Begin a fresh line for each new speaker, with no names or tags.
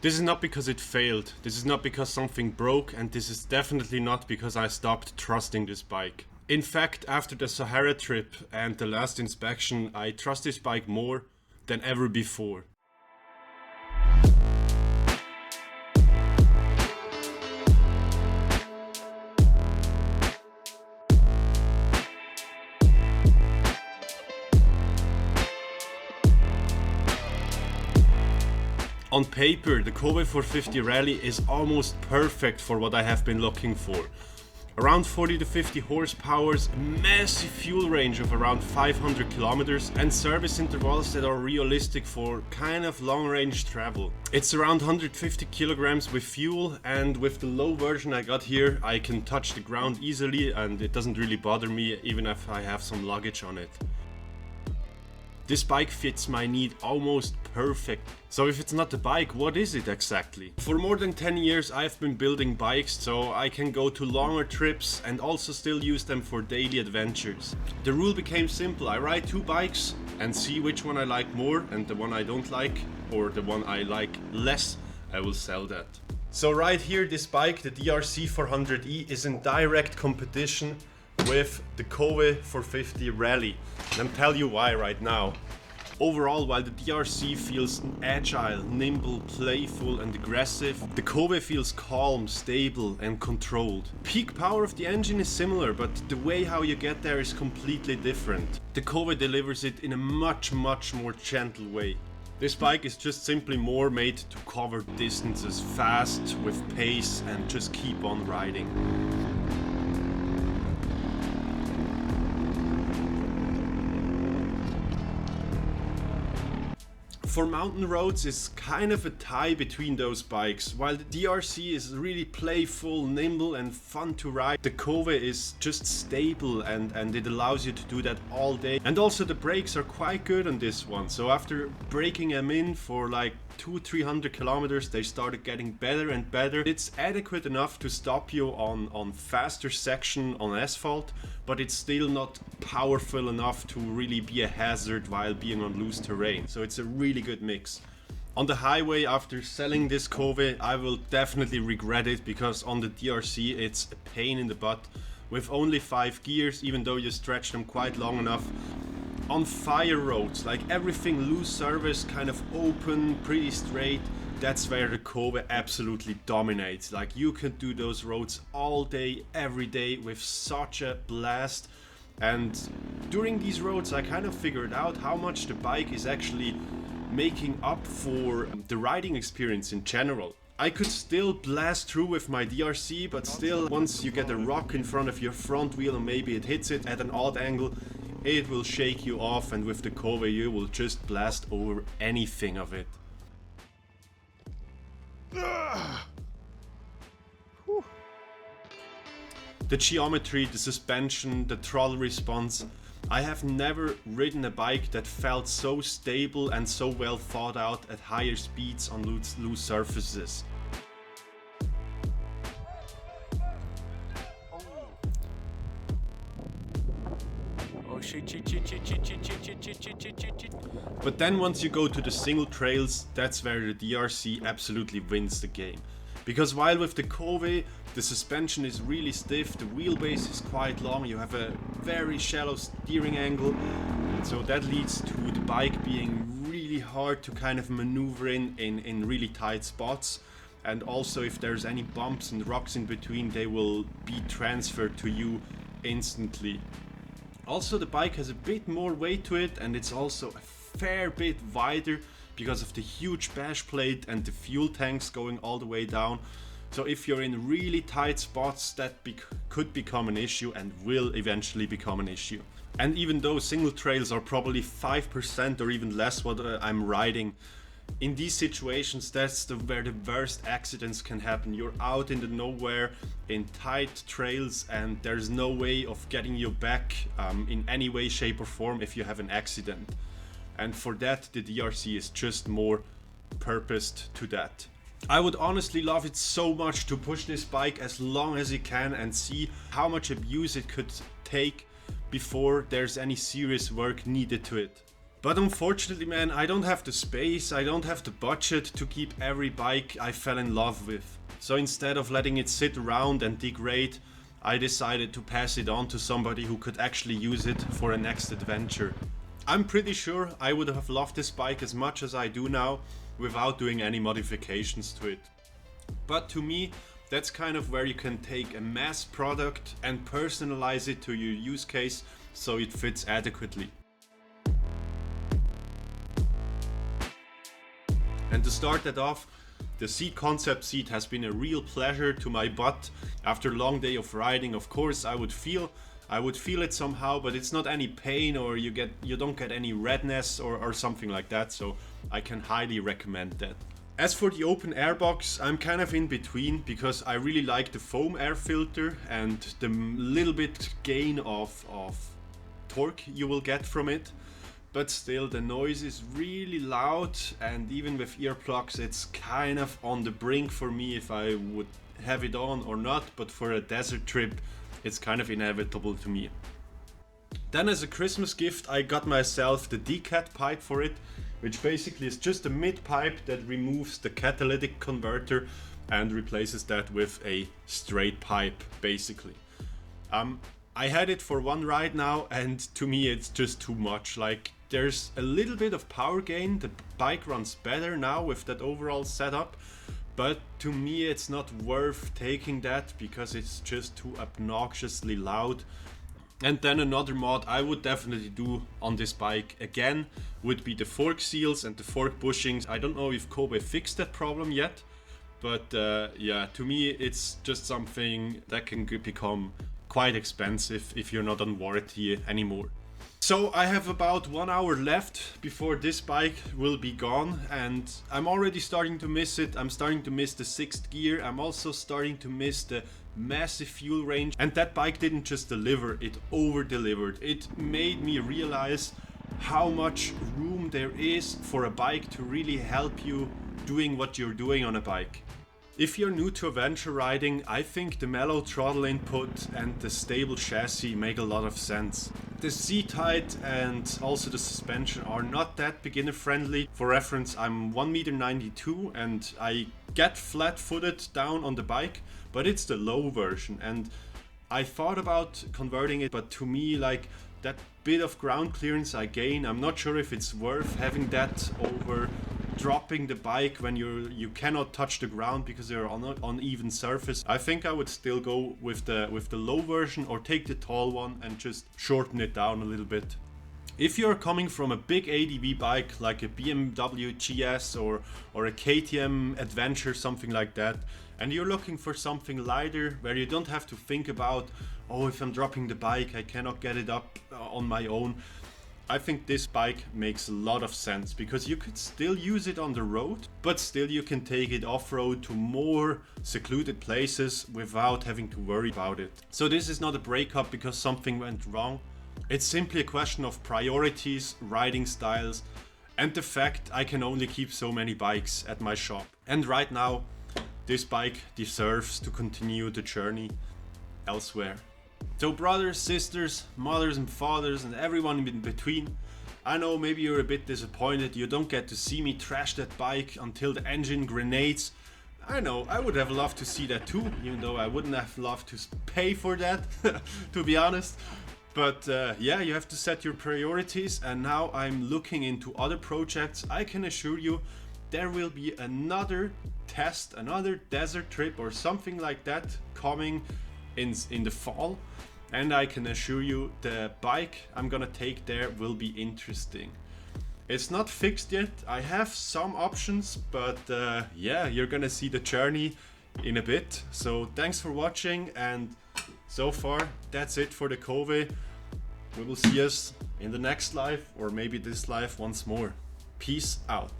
This is not because it failed, this is not because something broke, and this is definitely not because I stopped trusting this bike. In fact, after the Sahara trip and the last inspection, I trust this bike more than ever before. On paper, the Kove 450 Rally is almost perfect for what I have been looking for. Around 40 to 50 horsepower, massive fuel range of around 500 kilometers, and service intervals that are realistic for kind of long range travel. It's around 150 kilograms with fuel, and with the low version I got here, I can touch the ground easily and it doesn't really bother me even if I have some luggage on it. This bike fits my need almost perfect. So if it's not the bike, what is it exactly? For more than 10 years I've been building bikes so I can go to longer trips and also still use them for daily adventures. The rule became simple: I ride 2 bikes and see which one I like more, and the one I don't like, or the one I like less, I will sell that. So right here, this bike, the DRC 400E, is in direct competition with the Kove 450 Rally. And I'll tell you why right now. Overall, while the DRC feels agile, nimble, playful and aggressive, the Kove feels calm, stable and controlled. Peak power of the engine is similar, but the way how you get there is completely different. The Kove delivers it in a much more gentle way. This bike is just simply more made to cover distances fast, with pace, and just keep on riding. For mountain roads, it's kind of a tie between those bikes. While the DRC is really playful, nimble and fun to ride, the Kove is just stable and it allows you to do that all day. And also the brakes are quite good on this one. So after breaking them in for like 200-300 kilometers, they started getting better and better. It's adequate enough to stop you on faster section on asphalt, but it's still not powerful enough to really be a hazard while being on loose terrain. So it's a really good mix. On the highway, after selling this Kove, I will definitely regret it, because on the DRC it's a pain in the butt. With only 5 gears, even though you stretch them quite long enough. On fire roads, like everything loose surface, kind of open, pretty straight, that's where the Kove absolutely dominates. Like, you can do those roads all day, every day with such a blast. And during these roads I kind of figured out how much the bike is actually making up for the riding experience in general. I could still blast through with my DRC, but still, once you get a rock in front of your front wheel and maybe it hits it at an odd angle, it will shake you off, and with the Kove you will just blast over anything of it. The geometry, the suspension, the throttle response. I have never ridden a bike that felt so stable and so well thought out at higher speeds on loose surfaces. But then once you go to the single trails, that's where the DRC absolutely wins the game. Because while with the Kove the suspension is really stiff, the wheelbase is quite long, you have a very shallow steering angle, and so that leads to the bike being really hard to kind of maneuver in really tight spots. And also, if there's any bumps and rocks in between, they will be transferred to you instantly. Also, the bike has a bit more weight to it, and it's also a fair bit wider because of the huge bash plate and the fuel tanks going all the way down. So if you're in really tight spots, that could become an issue, and will eventually become an issue. And even though single trails are probably 5% or even less what I'm riding, in these situations that's where the worst accidents can happen. You're out in the nowhere in tight trails, and there's no way of getting you back in any way, shape or form if you have an accident. And for that, the DRC is just more purposed to that. I would honestly love it so much to push this bike as long as you can and see how much abuse it could take before there's any serious work needed to it. But unfortunately, man, I don't have the space, I don't have the budget to keep every bike I fell in love with. So instead of letting it sit around and degrade, I decided to pass it on to somebody who could actually use it for a next adventure. I'm pretty sure I would have loved this bike as much as I do now without doing any modifications to it. But to me, that's kind of where you can take a mass product and personalize it to your use case so it fits adequately. And to start that off, the seat concept seat has been a real pleasure to my butt. After a long day of riding, of course, I would feel it somehow, but it's not any pain or you don't get any redness or something like that, so I can highly recommend that. As for the open air box, I'm kind of in between because I really like the foam air filter and the little bit gain of torque you will get from it. But still, the noise is really loud, and even with earplugs it's kind of on the brink for me if I would have it on or not, but for a desert trip it's kind of inevitable to me. Then as a Christmas gift I got myself the decat pipe for it, which basically is just a mid pipe that removes the catalytic converter and replaces that with a straight pipe basically. I had it for one ride now, and to me it's just too much. Like, there's a little bit of power gain, the bike runs better now with that overall setup, but to me it's not worth taking that because it's just too obnoxiously loud. And then another mod I would definitely do on this bike again would be the fork seals and the fork bushings. I don't know if Kove fixed that problem yet, but yeah, to me it's just something that can become quite expensive if you're not on warranty anymore. So I have about 1 hour left before this bike will be gone, and I'm already starting to miss it. I'm starting to miss the 6th gear. I'm also starting to miss the massive fuel range. And that bike didn't just deliver, it over-delivered. It made me realize how much room there is for a bike to really help you doing what you're doing on a bike. If you're new to adventure riding, I think the mellow throttle input and the stable chassis make a lot of sense. The seat height and also the suspension are not that beginner friendly. For reference, I'm 1.92 m and I get flat-footed down on the bike, but it's the low version, and I thought about converting it, but to me, like, that bit of ground clearance I gain, I'm not sure if it's worth having that over dropping the bike when you cannot touch the ground because you're on an uneven surface. I think I would still go with the low version or take the tall one and just shorten it down a little bit. If you're coming from a big ADV bike like a BMW GS or a KTM Adventure, something like that, and you're looking for something lighter where you don't have to think about, oh, if I'm dropping the bike I cannot get it up on my own, I think this bike makes a lot of sense because you could still use it on the road, but still you can take it off-road to more secluded places without having to worry about it. So this is not a breakup because something went wrong. It's simply a question of priorities, riding styles, and the fact I can only keep so many bikes at my shop. And right now, this bike deserves to continue the journey elsewhere. So brothers, sisters, mothers and fathers and everyone in between, I know maybe you're a bit disappointed you don't get to see me trash that bike until the engine grenades. I know, I would have loved to see that too, even though I wouldn't have loved to pay for that, to be honest. But yeah, you have to set your priorities, and now I'm looking into other projects. I can assure you there will be another test, another desert trip or something like that coming in the fall, and I can assure you the bike I'm gonna take there will be interesting. It's not fixed yet, I have some options, but yeah, you're gonna see the journey in a bit. So thanks for watching, and so far that's it for the Kove. We will see us in the next live, or maybe this live once more. Peace out.